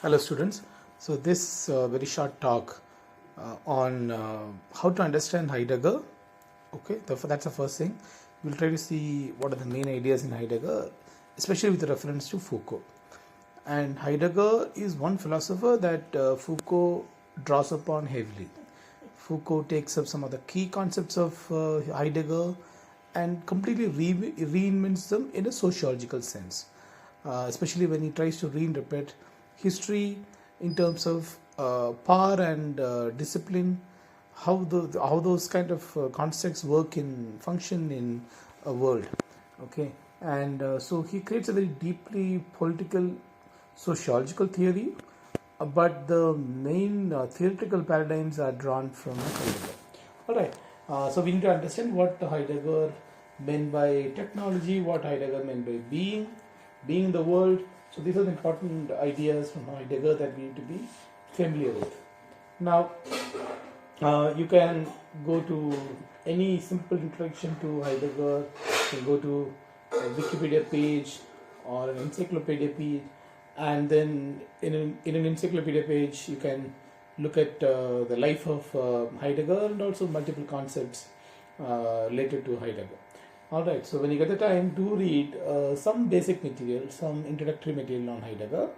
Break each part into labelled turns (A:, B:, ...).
A: Hello students. So this very short talk on how to understand Heidegger. Okay, that's the first thing. We'll try to see what are the main ideas in Heidegger, especially with reference to Foucault. And Heidegger is one philosopher that Foucault draws upon heavily. Foucault takes up some of the key concepts of Heidegger and completely reinvents them in a sociological sense, especially when he tries to reinterpret history in terms of power and discipline, how those kind of constructs work in function in a world. Okay, and so he creates a very deeply political sociological theory, but the main theoretical paradigms are drawn from Heidegger. All right, so we need to understand what Heidegger meant by technology, what Heidegger meant by being in the world. So these are the important ideas from Heidegger that we need to be familiar with. Now, you can go to any simple introduction to Heidegger. You can go to a Wikipedia page or an encyclopedia page, and then in an encyclopedia page you can look at the life of Heidegger and also multiple concepts related to Heidegger. Alright, so when you get the time, do read some basic material, some introductory material on Heidegger,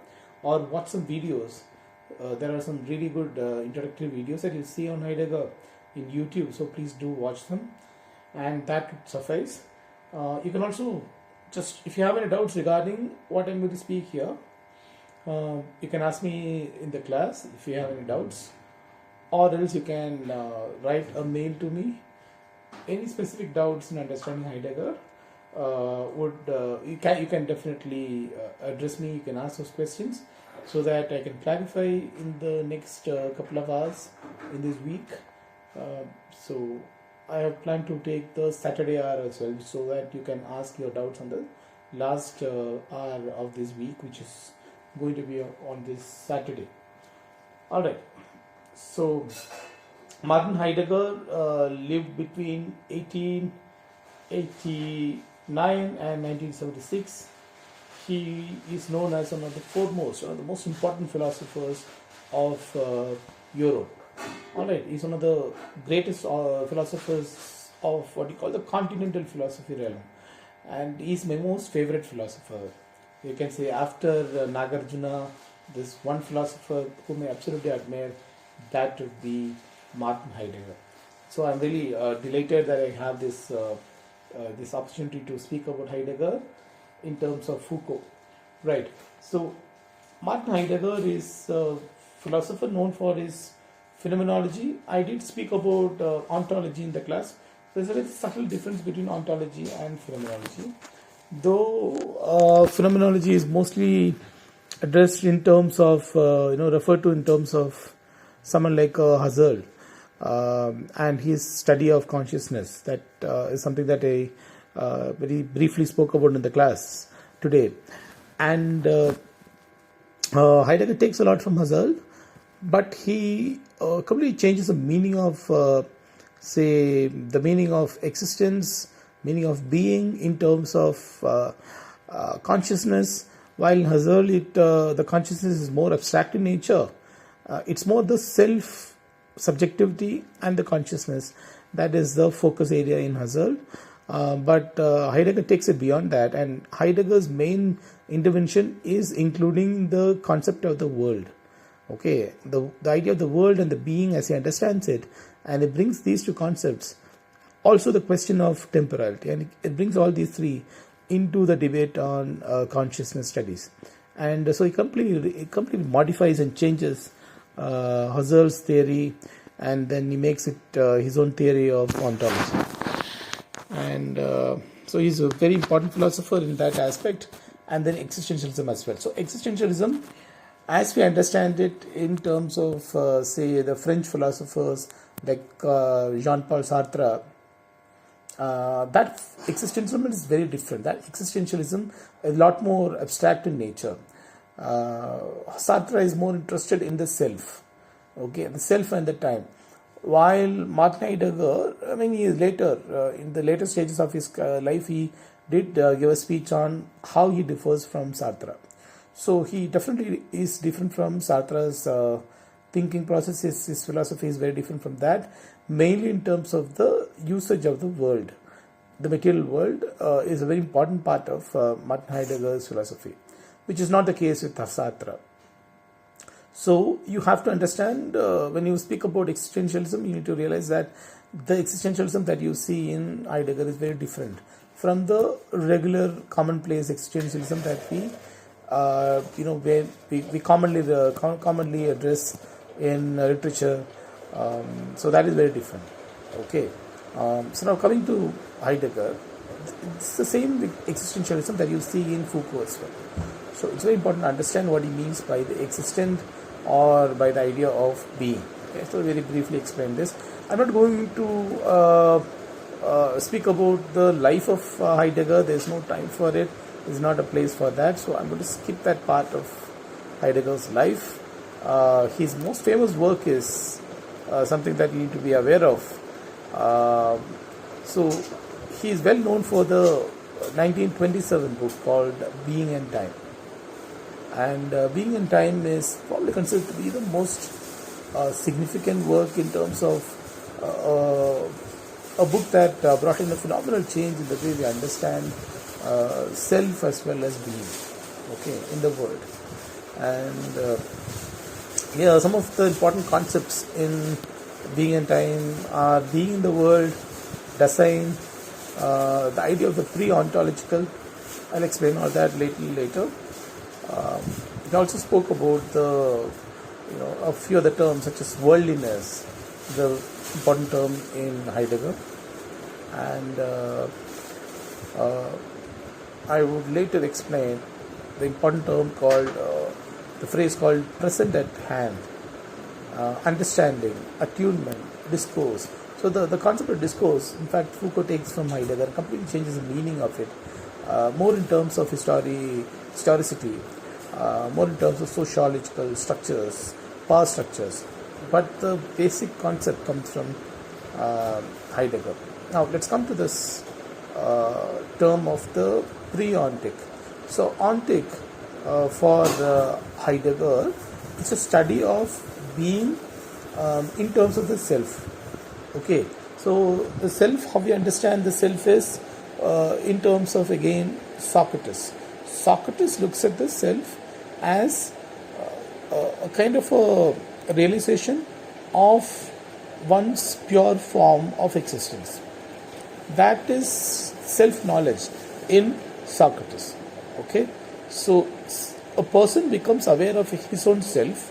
A: or watch some videos. There are some really good introductory videos that you see on Heidegger in YouTube, so please do watch them, and that would suffice. You can also just, if you have any doubts regarding what I'm going to speak here, you can ask me in the class if you have any doubts, or else you can write a mail to me. Any specific doubts in understanding Heidegger you can definitely address me. You can ask those questions so that I can clarify in the next couple of hours in this week. So I have planned to take the Saturday hour as well, so that you can ask your doubts on the last hour of this week, which is going to be on this Saturday. All right. So Martin Heidegger lived between 1889 and 1976. He is known as one of the foremost, one of the most important philosophers of Europe. Alright, he's one of the greatest philosophers of what you call the continental philosophy realm, and he's my most favorite philosopher. You can say after Nagarjuna, this one philosopher whom I absolutely admire, that would be Martin Heidegger. So I'm really delighted that I have this opportunity to speak about Heidegger in terms of Foucault. Right. So Martin Heidegger is a philosopher known for his phenomenology. I did speak about ontology in the class. There's a very subtle difference between ontology and phenomenology. Though phenomenology is mostly addressed in terms of, referred to in terms of someone like Husserl. And his study of consciousness, that is something that I very briefly spoke about in the class today. And Heidegger takes a lot from Husserl, but he completely changes the meaning of, the meaning of existence, meaning of being in terms of consciousness. While in Husserl, the consciousness is more abstract in nature. It's more the self subjectivity and the consciousness that is the focus area in Husserl, but Heidegger takes it beyond that, and Heidegger's main intervention is including the concept of the world. Okay, the idea of the world and the being as he understands it, and it brings these two concepts, also the question of temporality, and it brings all these three into the debate on consciousness studies. And so he completely modifies and changes Husserl's theory, and then he makes it his own theory of ontology. And so he's a very important philosopher in that aspect, and then existentialism as well. So existentialism, as we understand it in terms of say the French philosophers like Jean-Paul Sartre, that existentialism is very different. That existentialism is a lot more abstract in nature. Sartre is more interested in the self, okay, the self and the time. While Martin Heidegger, he is later, in the later stages of his life, he did give a speech on how he differs from Sartre. So he definitely is different from Sartre's thinking process. His philosophy is very different from that, mainly in terms of the usage of the world. The material world is a very important part of Martin Heidegger's philosophy, which is not the case with Sartre. So you have to understand when you speak about existentialism, you need to realize that the existentialism that you see in Heidegger is very different from the regular commonplace existentialism that where we commonly address in literature. So that is very different. Okay. So now coming to Heidegger, it's the same existentialism that you see in Foucault as well. So it's very important to understand what he means by the existent or by the idea of being. Okay, so very briefly explain this. I'm not going to speak about the life of Heidegger. There's no time for it. There's not a place for that. So I'm going to skip that part of Heidegger's life. His most famous work is something that you need to be aware of. So he is well known for the 1927 book called Being and Time. And Being and Time is probably considered to be the most significant work in terms of a book that brought in a phenomenal change in the way we understand self as well as being, okay, in the world. And some of the important concepts in Being and Time are being in the world, Dasein, the idea of the pre-ontological. I'll explain all that later. He also spoke about a few other terms such as worldliness, the important term in Heidegger, and I would later explain the important term called the phrase called present at hand, understanding, attunement, discourse. So the concept of discourse, in fact, Foucault takes from Heidegger, completely changes the meaning of it, more in terms of historicity, more in terms of sociological structures, power structures. But the basic concept comes from Heidegger. Now let's come to this term of the pre-ontic. So ontic for Heidegger, it's a study of being in terms of the self. Okay, so the self, how we understand the self is in terms of, again, Socrates. Socrates looks at the self as a kind of a realization of one's pure form of existence. That is self-knowledge in Socrates. Okay, so a person becomes aware of his own self,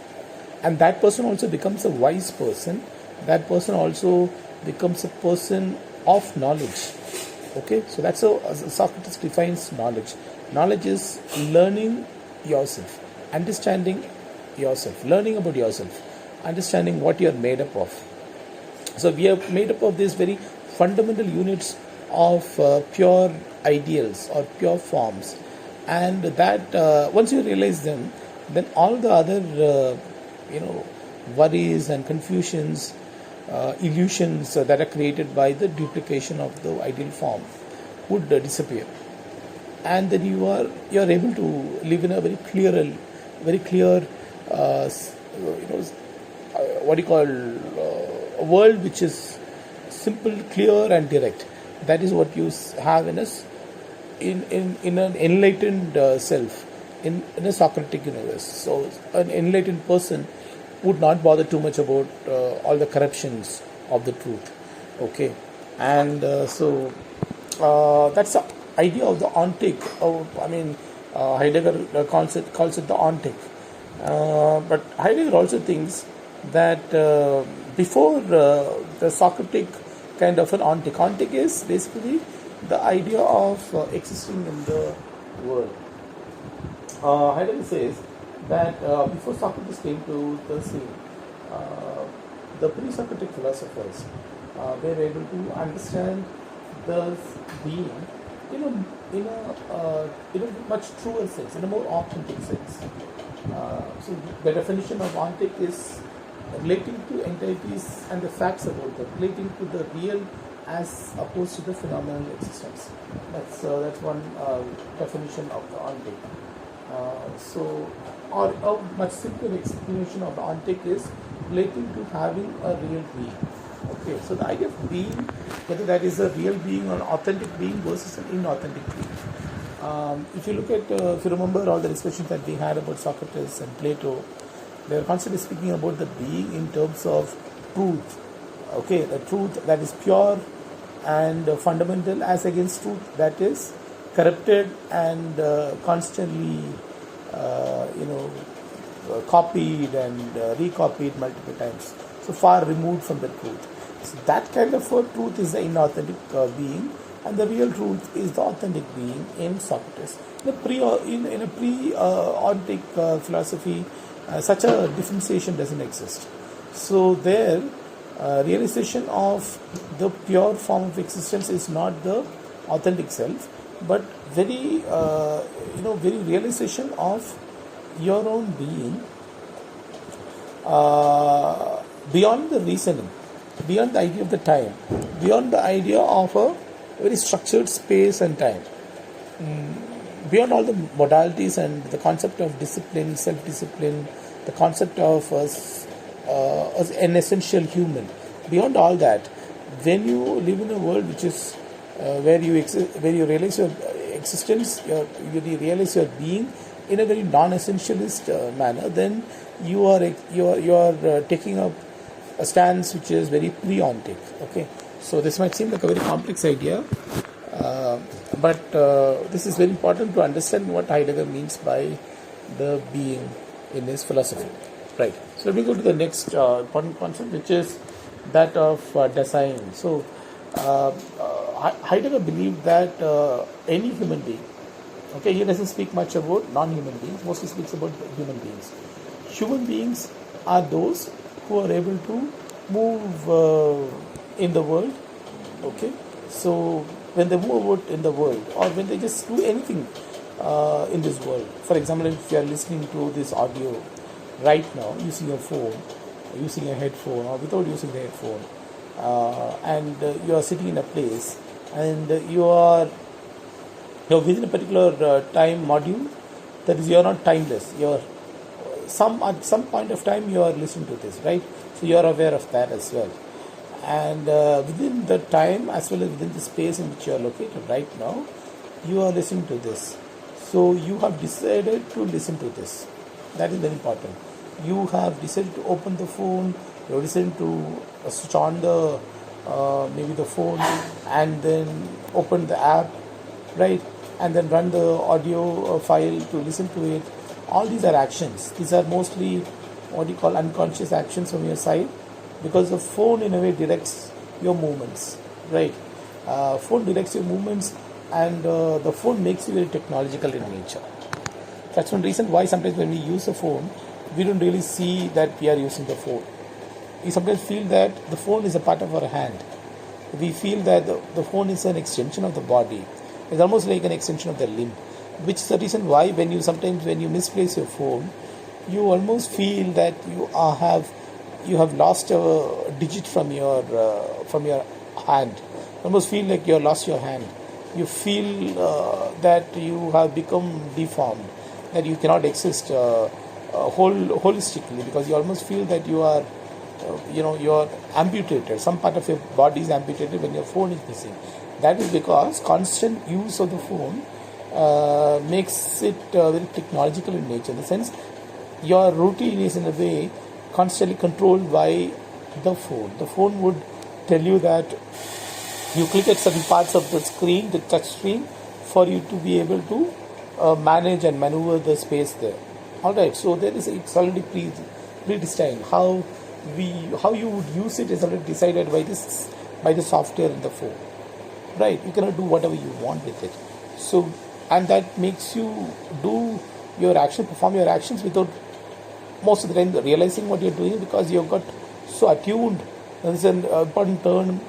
A: and that person also becomes a wise person. That person also becomes a person of knowledge. Okay, so that's how Socrates defines knowledge. Knowledge is learning yourself, understanding yourself, learning about yourself, understanding what you are made up of. So we are made up of these very fundamental units of pure ideals or pure forms, and that once you realize them, then all the other worries and confusions, illusions that are created by the duplication of the ideal form would disappear, and then you are able to live in a very clear a world which is simple, clear, and direct. That is what you have in us in an enlightened self, in a Socratic universe. So an enlightened person would not bother too much about all the corruptions of the truth. Okay, and so that's the idea of the ontic. Heidegger calls it the ontic. But Heidegger also thinks that before the Socratic kind of an ontic. Ontic is basically the idea of existing in the world. Heidegger says that before Socrates came to the scene, the pre-Socratic philosophers were able to understand the being in a much truer sense, in a more authentic sense. So the definition of ontic is relating to entities and the facts about them, relating to the real as opposed to the phenomenal existence. That's one definition of the ontic. Or a much simpler explanation of the ontic is relating to having a real being. Okay, so the idea of being, whether that is a real being or an authentic being versus an inauthentic being. If you look at, if you remember all the discussions that we had about Socrates and Plato, they were constantly speaking about the being in terms of truth. Okay, the truth that is pure and fundamental as against truth that is corrupted and constantly, copied and recopied multiple times. So far removed from the truth. So that kind of truth is the inauthentic being, and the real truth is the authentic being in Socrates. In a pre-ontic philosophy, such a differentiation doesn't exist. So there, realization of the pure form of existence is not the authentic self, but very realization of your own being beyond the reasoning, beyond the idea of the time, beyond the idea of a very structured space and time, beyond all the modalities and the concept of discipline, self-discipline, the concept of an essential human. Beyond all that, when you live in a world which is where you realize your existence, you realize your being in a very non-essentialist manner, then you are taking up a stance which is very pre-ontic. Okay, so this might seem like a very complex idea, but this is very important to understand what Heidegger means by the being in his philosophy. Right. So let me go to the next important concept, which is that of design. So Heidegger believed that any human being, okay, he doesn't speak much about non-human beings, mostly speaks about human beings. Human beings are those who are able to move in the world, okay. So when they move about in the world, or when they just do anything in this world, for example, if you are listening to this audio right now using your phone, using a headphone, or without using the headphone, and you are sitting in a place, and you're within a particular time module, that is, you are not timeless. You're at some point of time you are listening to this, right? So you are aware of that as well, and within the time as well as within the space in which you are located right now, you are listening to this. So you have decided to listen to this. That is very important. You have decided to open the phone. You have decided to switch on the maybe the phone, and then open the app, right? And then run the audio file to listen to it. All these are actions. These are mostly what you call unconscious actions from your side, because the phone in a way directs your movements, right? Phone directs your movements, and the phone makes you very technological in nature. That's one reason why sometimes when we use a phone, we don't really see that we are using the phone. We sometimes feel that the phone is a part of our hand. We feel that the phone is an extension of the body. It's almost like an extension of the limb, which is the reason why when you misplace your phone, you almost feel that you have lost a digit from your hand. You almost feel like you have lost your hand. You feel that you have become deformed, that you cannot exist holistically, because you almost feel that you are you are amputated. Some part of your body is amputated when your phone is missing. That is because constant use of the phone makes it very technological in nature. In the sense, your routine is in a way constantly controlled by the phone. The phone would tell you that you click at certain parts of the screen, the touch screen, for you to be able to manage and maneuver the space there. Alright, so it's already predestined. How you would use it is already decided by the software in the phone. Right, you cannot do whatever you want with it. So, and that makes you perform your actions without most of the time realizing what you're doing, because you've got so attuned. There is an important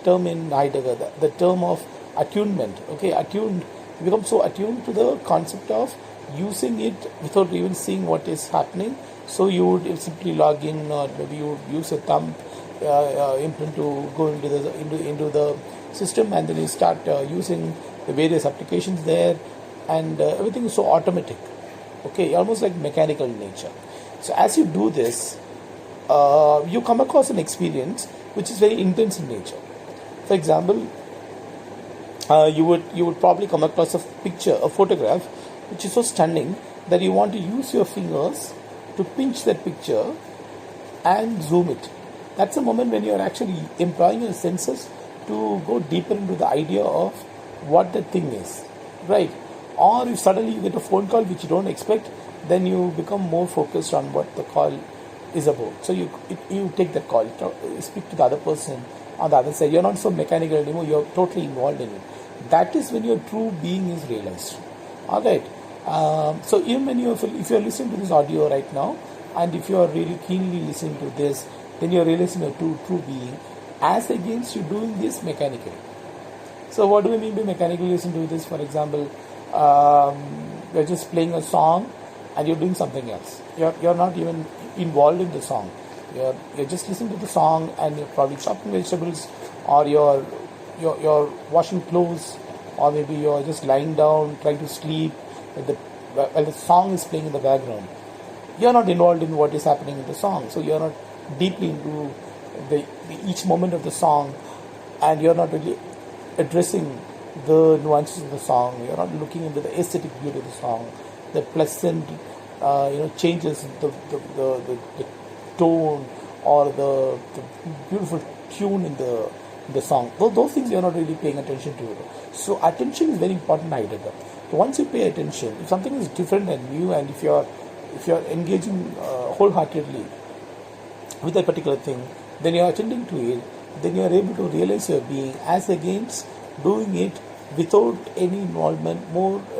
A: term in Heidegger, the term of attunement. Okay, attuned. You become so attuned to the concept of using it without even seeing what is happening. So you would simply log in, or maybe you would use a thumb imprint to go into the system, and then you start using the various applications there, and everything is so automatic. Okay, almost like mechanical in nature. So as you do this, you come across an experience which is very intense in nature. For example, you would probably come across a picture, a photograph, which is so stunning that you want to use your fingers to pinch that picture and zoom it. That's a moment when you are actually employing your senses to go deeper into the idea of what the thing is, right? Or if suddenly you get a phone call which you don't expect, then you become more focused on what the call is about. So you take that call, you speak to the other person on the other side. You're not so mechanical anymore. You're totally involved in it. That is when your true being is realized. All right. So even when if you're listening to this audio right now, and if you are really keenly listening to this, then you're realizing your true being, as against you doing this mechanically. So what do we mean by mechanically listening to this? For example, you're just playing a song and you're doing something else. You're not even involved in the song. You're just listening to the song, and you're probably chopping vegetables, or you're washing clothes, or maybe you're just lying down trying to sleep while the song is playing in the background. You're not involved in what is happening in the song, so you're not deeply into each moment of the song, and you're not really addressing the nuances of the song. You're not looking into the aesthetic beauty of the song, the pleasant changes, the tone, or the beautiful tune in the song. Those things you're not really paying attention to. So attention is very important in Heidegger. So once you pay attention, if something is different and new, and if you're engaging wholeheartedly with a particular thing, then you're attending to it, then you're able to realize your being, as against doing it without any involvement,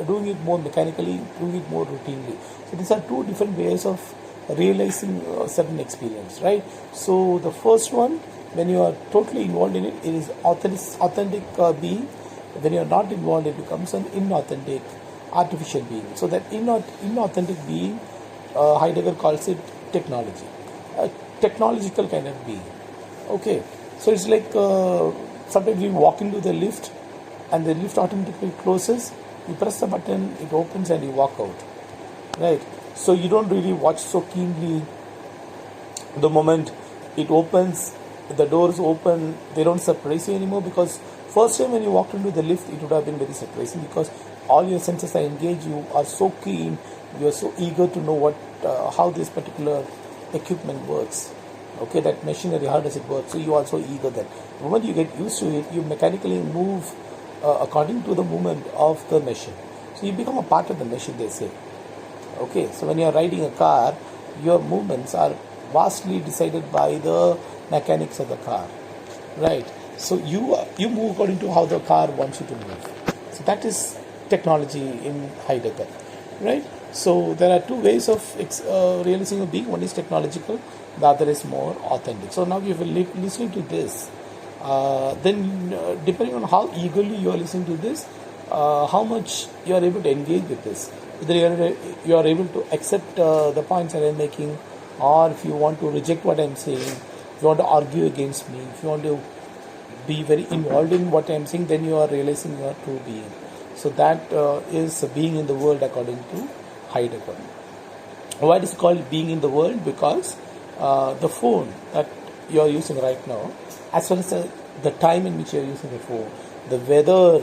A: doing it more mechanically, doing it more routinely. So these are two different ways of realizing a certain experience, right? So the first one, when you are totally involved in it, it is authentic being. When you are not involved, it becomes an inauthentic, artificial being. So that inauthentic being, Heidegger calls it technology, a technological kind of being. Okay, so it's like sometimes you walk into the lift, and the lift automatically closes. You press the button, it opens, and you walk out. Right. So you don't really watch so keenly the moment it opens, the doors open. They don't surprise you anymore, because first time when you walked into the lift, it would have been very surprising, because all your senses are engaged. You are so keen. You are so eager to know how this particular equipment works. Okay, that machinery, how does it work? So you are so eager that the moment you get used to it, you mechanically move according to the movement of the machine. So you become a part of the machine, they say. Okay, so when you are riding a car, your movements are vastly decided by the mechanics of the car, right? So you move according to how the car wants you to move. So that is technology in Heidegger, right? So there are two ways of realizing a being. One is technological, the other is more authentic. So now if you're listening to this, then depending on how eagerly you are listening to this, how much you are able to engage with this, whether you are able to accept the points that I am making, or if you want to reject what I am saying, if you want to argue against me, if you want to be very involved in what I am saying, then you are realizing your true being. So that is being in the world according to Heidegger. Why is it called being in the world? Because the phone that you are using right now, as well as the time in which you are using the phone, the weather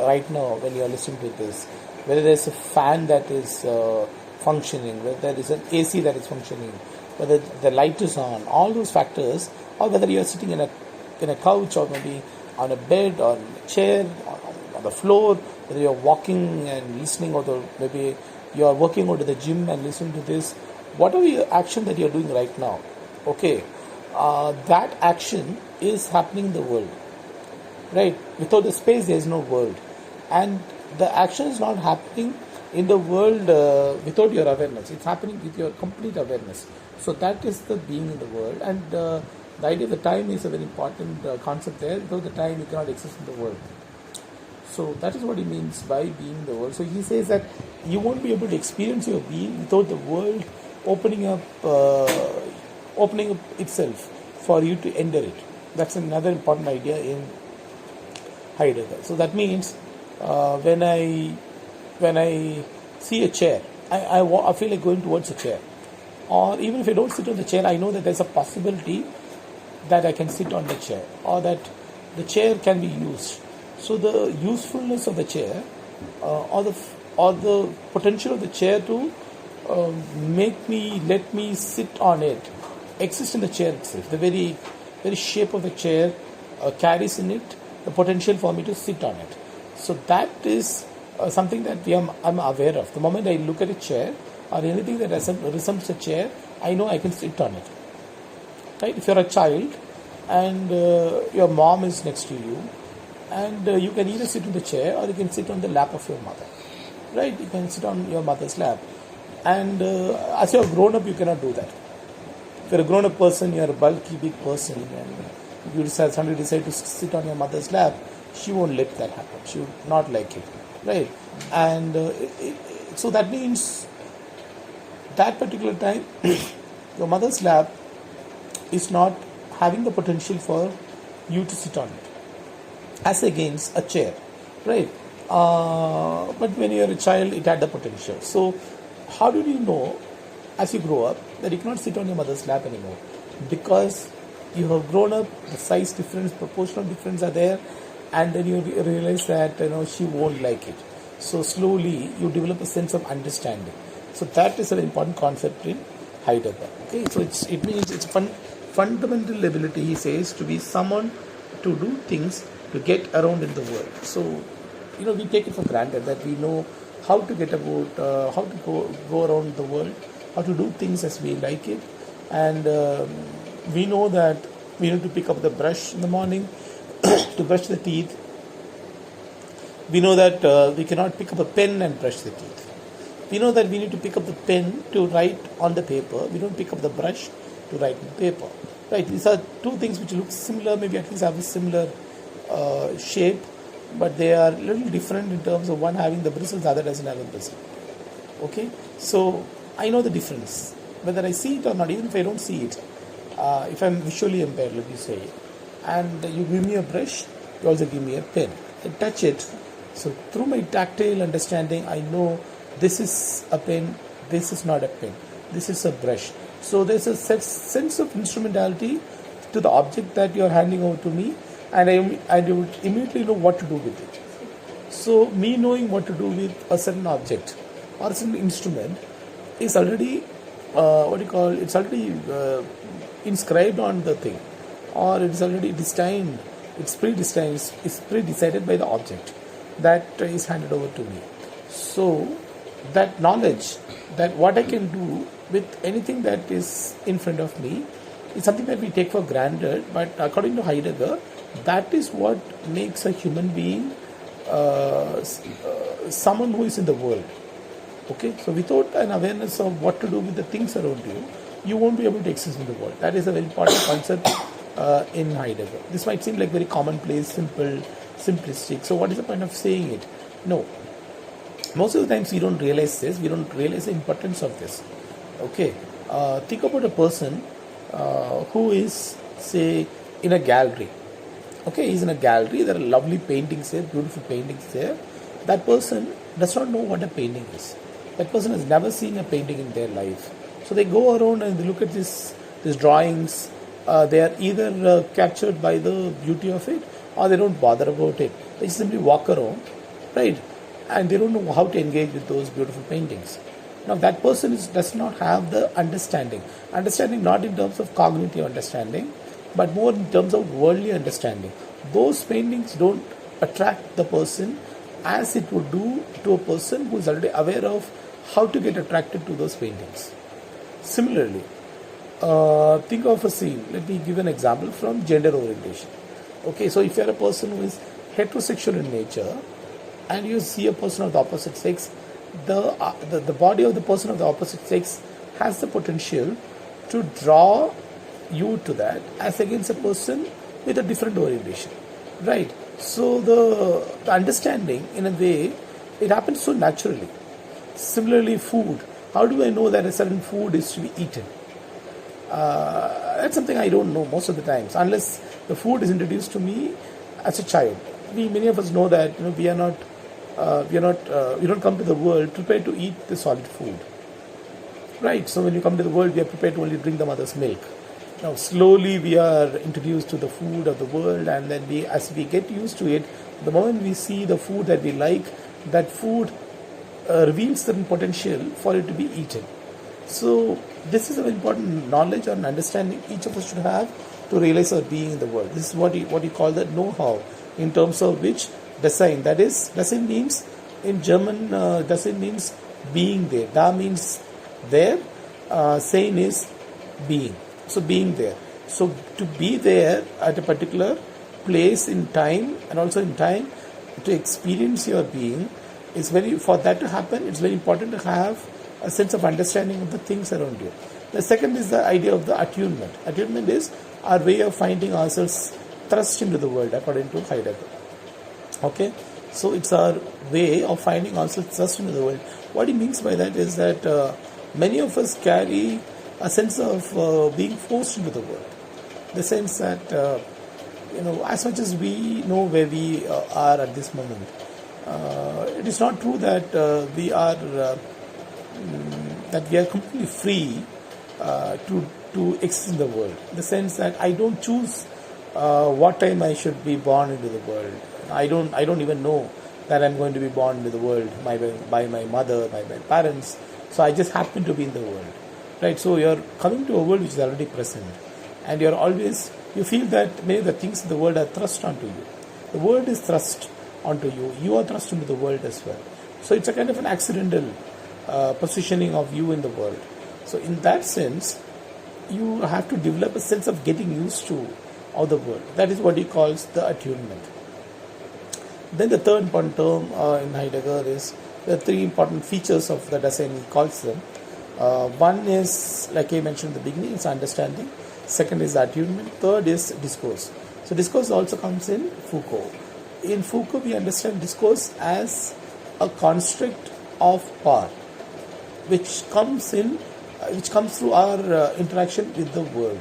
A: right now when you are listening to this, whether there is a fan that is functioning, whether there is an AC that is functioning, whether the light is on, all those factors, or whether you are sitting in a couch, or maybe on a bed, or in a chair, on the floor, whether you are walking and listening, or maybe you are working out to the gym and listening to this, whatever your action that you are doing right now, okay, that action is happening in the world, right? Without the space, there is no world, and the action is not happening in the world without your awareness. It's happening with your complete awareness. So that is the being in the world, and the idea of the time is a very important concept there. Without the time, you cannot exist in the world. So that is what he means by being in the world. So he says that you won't be able to experience your being without the world opening up itself for you to enter it. That's another important idea in Heidegger. So that means when I see a chair, I feel like going towards a chair. Or even if I don't sit on the chair, I know that there's a possibility that I can sit on the chair, or that the chair can be used. So the usefulness of the chair, or the potential of the chair to let me sit on it, exists in the chair itself. The very shape of the chair carries in it the potential for me to sit on it. So that is something that I'm aware of. The moment I look at a chair or anything that resembles a chair, I know I can sit on it. Right? If you're a child and your mom is next to you, and you can either sit in the chair or you can sit on the lap of your mother. Right? You can sit on your mother's lap. And as you're grown up, you cannot do that. If you're a grown up person, you're a bulky, big person, and you suddenly decide to sit on your mother's lap, she won't let that happen. She would not like it. Right? And so that means that particular time, your mother's lap is not having the potential for you to sit on it, as against a chair, right? But when you are a child, it had the potential. So how did you know, as you grow up, that you cannot sit on your mother's lap anymore? Because you have grown up, the size difference, proportional difference are there, and then you realize that she won't like it. So slowly you develop a sense of understanding. So that is an important concept in Heidegger. Okay, so it means it's fundamental ability, he says, to be someone to do things, to get around in the world. So we take it for granted that we know how to get about, how to go around the world, how to do things as we like it, and we know that we need to pick up the brush in the morning to brush the teeth. We know that we cannot pick up a pen and brush the teeth. We know that we need to pick up the pen to write on the paper. We don't pick up the brush to write on the paper. Right? These are two things which look similar, maybe at least have a similar shape, but they are a little different in terms of one having the bristles, the other doesn't have a bristle. Okay? So I know the difference. Whether I see it or not, even if I don't see it, if I'm visually impaired, let me say, and you give me a brush, you also give me a pen. I touch it. So through my tactile understanding, I know this is a pen, this is not a pen, this is a brush. So there's a sense of instrumentality to the object that you're handing over to me, and I would immediately know what to do with it. So me knowing what to do with a certain object or a certain instrument is already, it's already inscribed on the thing, or it's already destined, it's pre-decided by the object that is handed over to me. So that knowledge, that what I can do with anything that is in front of me, is something that we take for granted, but according to Heidegger, that is what makes a human being someone who is in the world. Okay, so without an awareness of what to do with the things around you, you won't be able to exist in the world. That is a very important concept in Heidegger. This might seem like very commonplace, simple, simplistic. So what is the point of saying it? No. Most of the times we don't realize this. We don't realize the importance of this. Okay. Think about a person who is, say, in a gallery. Okay, he's in a gallery. There are lovely paintings there, beautiful paintings there. That person does not know what a painting is. That person has never seen a painting in their life. So they go around and they look at these drawings. They are either captured by the beauty of it, or they don't bother about it. They simply walk around, right? And they don't know how to engage with those beautiful paintings. Now that person does not have the understanding not in terms of cognitive understanding, but more in terms of worldly understanding. Those paintings don't attract the person as it would do to a person who is already aware of how to get attracted to those paintings. Similarly, think of a scene. Let me give an example from gender orientation. Okay, so if you are a person who is heterosexual in nature and you see a person of the opposite sex, the body of the person of the opposite sex has the potential to draw you to that, as against a person with a different orientation, right? So the understanding, in a way, it happens so naturally. Similarly, food. How do I know that a certain food is to be eaten? That's something I don't know most of the times, unless the food is introduced to me as a child. Many of us know that we are not we don't come to the world prepared to eat the solid food. Right, so when you come to the world, we are prepared to only drink the mother's milk. Now, slowly we are introduced to the food of the world, and then as we get used to it, the moment we see the food that we like, that food reveals certain potential for it to be eaten. So, this is an important knowledge and understanding each of us should have to realize our being in the world. This is what you call the know-how, in terms of which Dasein. That is, Dasein means in German. Dasein means being there. Da means there, sein is being. So being there. So to be there at a particular place in time, and also in time to experience your being, for that to happen, it's very important to have a sense of understanding of the things around you. The second is the idea of the attunement. Attunement is our way of finding ourselves thrust into the world, according to Heidegger. Okay, so it's our way of finding ourselves thrust into the world. What he means by that is that many of us carry a sense of being forced into the world. The sense that, as much as we know where we are at this moment, it is not true that we are completely free to exist in the world. In the sense that I don't choose what time I should be born into the world. I don't even know that I'm going to be born into the world by my mother, by my parents. So I just happen to be in the world, right? So you're coming to a world which is already present, and you feel that many of the things in the world are thrust onto you. The world is thrust onto you. You are thrust into the world as well. So it's a kind of an accidental positioning of you in the world. So in that sense, you have to develop a sense of getting used to of the world. That is what he calls the attunement. Then the third important term in Heidegger is the three important features of the Dasein, he calls them. One is, like I mentioned in the beginning, it's understanding. Second is attunement. Third is discourse. So discourse also comes in Foucault. In Foucault, we understand discourse as a construct of power, which comes through our interaction with the world.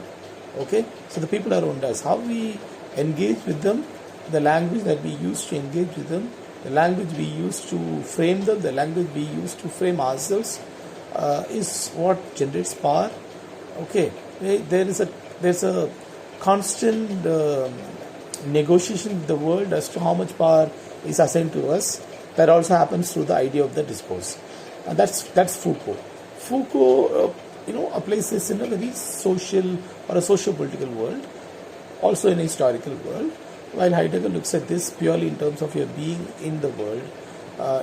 A: Okay, so the people around us, how we engage with them, the language that we use to engage with them, the language we use to frame them, the language we use to frame ourselves, is what generates power. Okay, there's a constant negotiation with the world as to how much power is assigned to us. That also happens through the idea of the discourse, and that's Foucault. Foucault, applies this in a very social or a socio-political world, also in a historical world, while Heidegger looks at this purely in terms of your being in the world,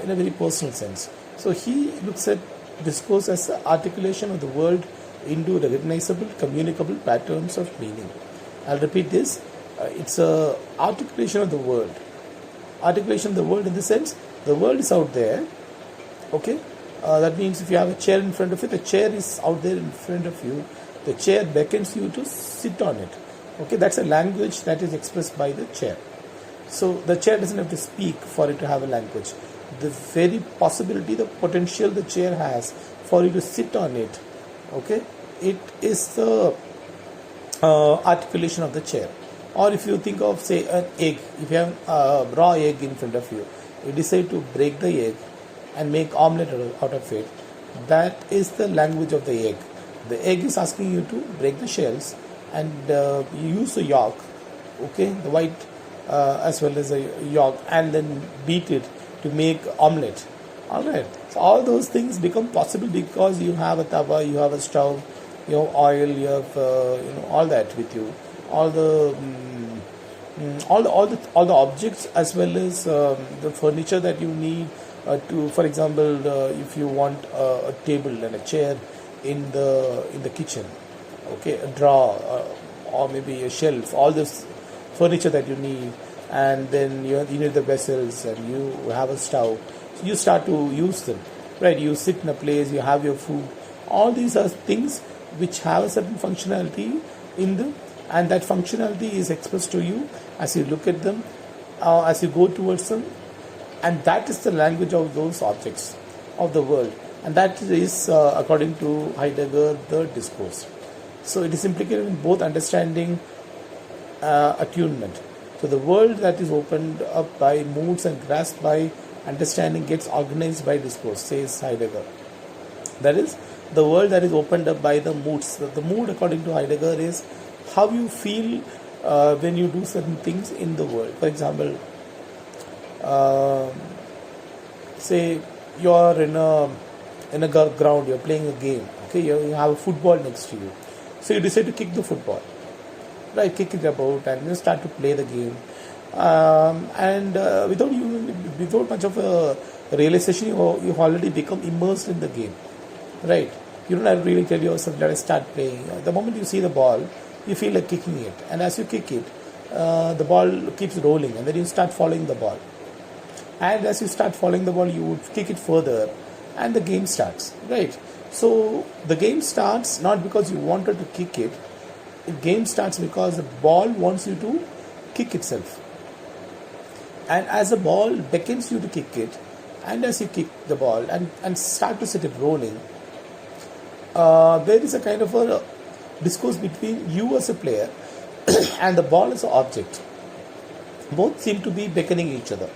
A: in a very personal sense. So he looks at discourse as the articulation of the world into recognizable, communicable patterns of meaning. I'll repeat this. It's a articulation of the world. Articulation of the world in the sense, the world is out there. Okay? That means if you have a chair in front of you, the chair is out there in front of you. The chair beckons you to sit on it. Okay, that's a language that is expressed by the chair. So the chair doesn't have to speak for it to have a language. The very possibility, the potential the chair has for you to sit on it, okay, it is the articulation of the chair. Or if you think of, say, an egg, if you have a raw egg in front of you, you decide to break the egg and make omelette out of it, that is the language of the egg. The egg is asking you to break the shells, and you use the yolk, okay, the white as well as the yolk, and then beat it to make omelette. Alright, so all those things become possible because you have a tawa, you have a stove, you have oil, you have all that with you, all the objects as well as the furniture that you need to, for example, if you want a table and a chair in the kitchen, okay, a drawer or maybe a shelf, all this furniture that you need, and then you need the vessels, and you have a stove, so you start to use them, right? You sit in a place, you have your food. All these are things which have a certain functionality in them, and that functionality is expressed to you as you look at them, as you go towards them, and that is the language of those objects of the world, and that is, according to Heidegger, the discourse. So it is implicated in both understanding, attunement. So the world that is opened up by moods and grasped by understanding gets organized by discourse, says Heidegger. That is, the world that is opened up by the moods. The mood, according to Heidegger, is how you feel when you do certain things in the world. For example, say you are in a ground, you're playing a game. Okay, you have a football next to you, so you decide to kick the football, right? Kick it about and you start to play the game, and without much of a realization, you already become immersed in the game, right? You don't have to really tell yourself that I start playing. The moment you see the ball, you feel like kicking it, and as you kick it, the ball keeps rolling, and then you start following the ball. And as you start following the ball, you would kick it further, and the game starts, right? So the game starts not because you wanted to kick it. The game starts because the ball wants you to kick itself. And as the ball beckons you to kick it, and as you kick the ball and start to set it rolling, there is a kind of a discourse between you as a player and the ball as an object. Both seem to be beckoning each other.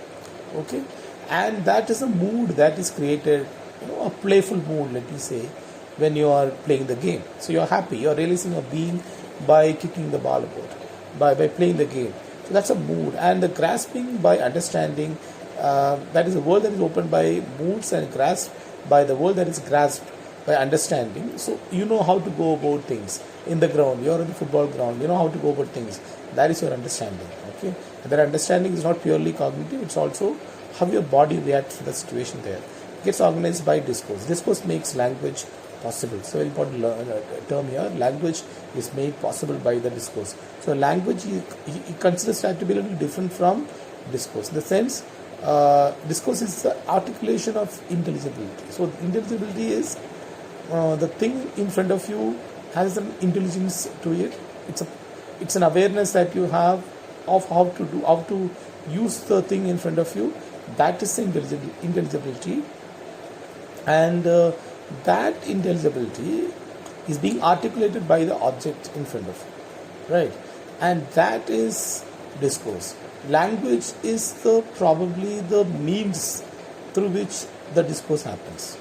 A: Okay, and that is a mood that is created, a playful mood, let me say, when you are playing the game. So you are happy, you are releasing your being by kicking the ball about, by playing the game. So that's a mood, and the grasping by understanding, that is a world that is opened by moods and grasped by the world that is grasped by understanding. So you know how to go about things in the ground. You are in the football ground. You know how to go about things. That is your understanding. Okay, and that understanding is not purely cognitive. It's also how your body reacts to the situation there. It gets organized by discourse. Discourse makes language possible. It's a very important term here. Language is made possible by the discourse. So language, he considers that to be a little different from discourse. In the sense, discourse is the articulation of intelligibility. So intelligibility is the thing in front of you has an intelligence to it. It's an awareness that you have of how to use the thing in front of you. That is intelligibility, and that intelligibility is being articulated by the object in front of you, right? And that is discourse. Language is probably the means through which the discourse happens.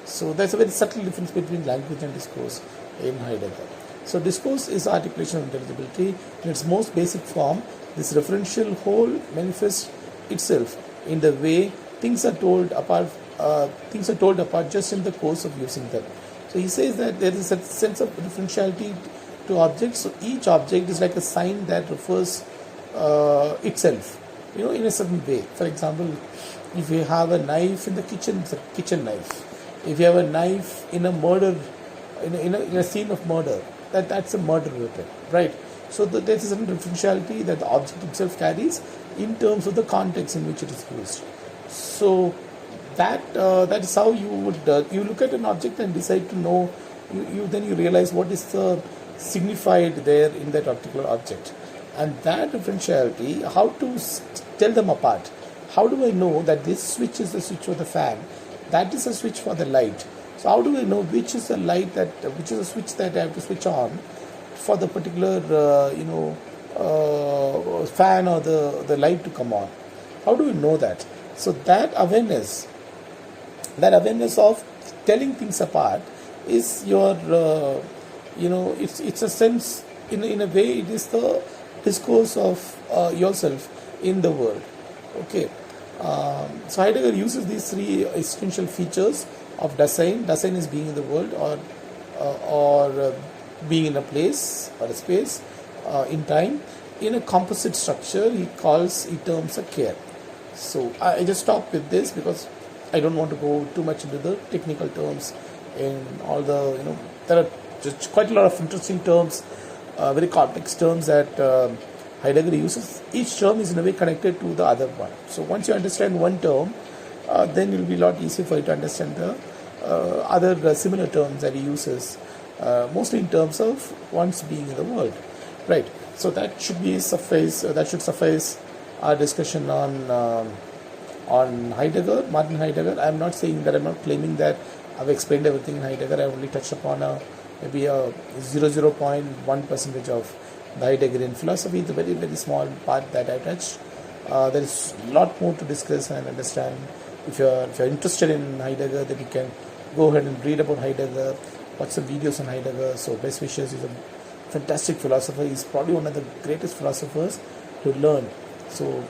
A: So that's a very subtle difference between language and discourse in Heidegger. So discourse is articulation of intelligibility. In its most basic form, this referential whole manifests itself in the way things are told apart. Things are told apart just in the course of using them. So he says that there is a sense of differentiality to objects. So each object is like a sign that refers itself, in a certain way. For example, if you have a knife in the kitchen, it's a kitchen knife. If you have a knife in a murder, in a scene of murder, that's a murder weapon, right? So there is a differentiality that the object itself carries in terms of the context in which it is used. So that is how you would you look at an object and decide to know. Then you realize what is the signified there in that particular object, and that differentiality, how to tell them apart. How do I know that this switch is the switch for the fan? That is a switch for the light. So how do I know which is the which is the switch that I have to switch on for the particular fan or the light to come on? How do we know that? So that awareness of telling things apart is your it's a sense, in a way, it is the discourse of yourself in the world. Okay. So Heidegger uses these three essential features of Dasein. Dasein is being in the world, or being in a place or a space, in time, in a composite structure. He terms a care. So I just stop with this because I don't want to go too much into the technical terms. In all the there are just quite a lot of interesting terms, very complex terms that Heidegger uses. Each term is in a way connected to the other one. So once you understand one term, then it will be a lot easier for you to understand the other similar terms that he uses, mostly in terms of one's being in the world, right? So that should suffice. That should suffice our discussion on Heidegger, Martin Heidegger. I am not saying that, I'm not claiming that I've explained everything in Heidegger. I only touched upon maybe a 0.1% of the Heideggerian philosophy. It's a very, very small part that I touched. There is a lot more to discuss and understand if you're interested in Heidegger, then you can go ahead and read about Heidegger, watch some videos on Heidegger. So best wishes. He's a fantastic philosopher. He's probably one of the greatest philosophers to learn. So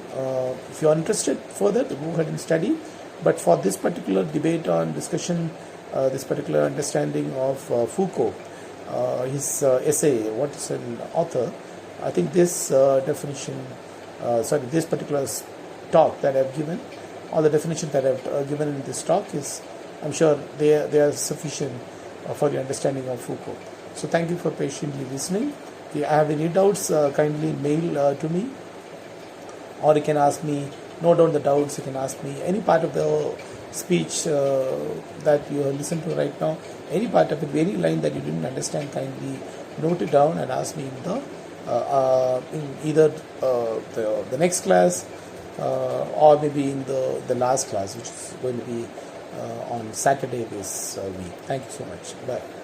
A: if you are interested further, to go ahead and study. But for this particular debate on discussion, this particular understanding of Foucault, his essay, what is an author, I think this this particular talk that I've given, all the definitions that I've given in this talk is, I'm sure they are sufficient for your understanding of Foucault. So thank you for patiently listening. If you have any doubts, kindly mail to me, or you can ask me, note down the doubts, you can ask me any part of the speech that you have listened to right now, any part of it, any line that you didn't understand, kindly note it down and ask me in either the next class or maybe in the last class, which is going to be on Saturday this week. Thank you so much. Bye.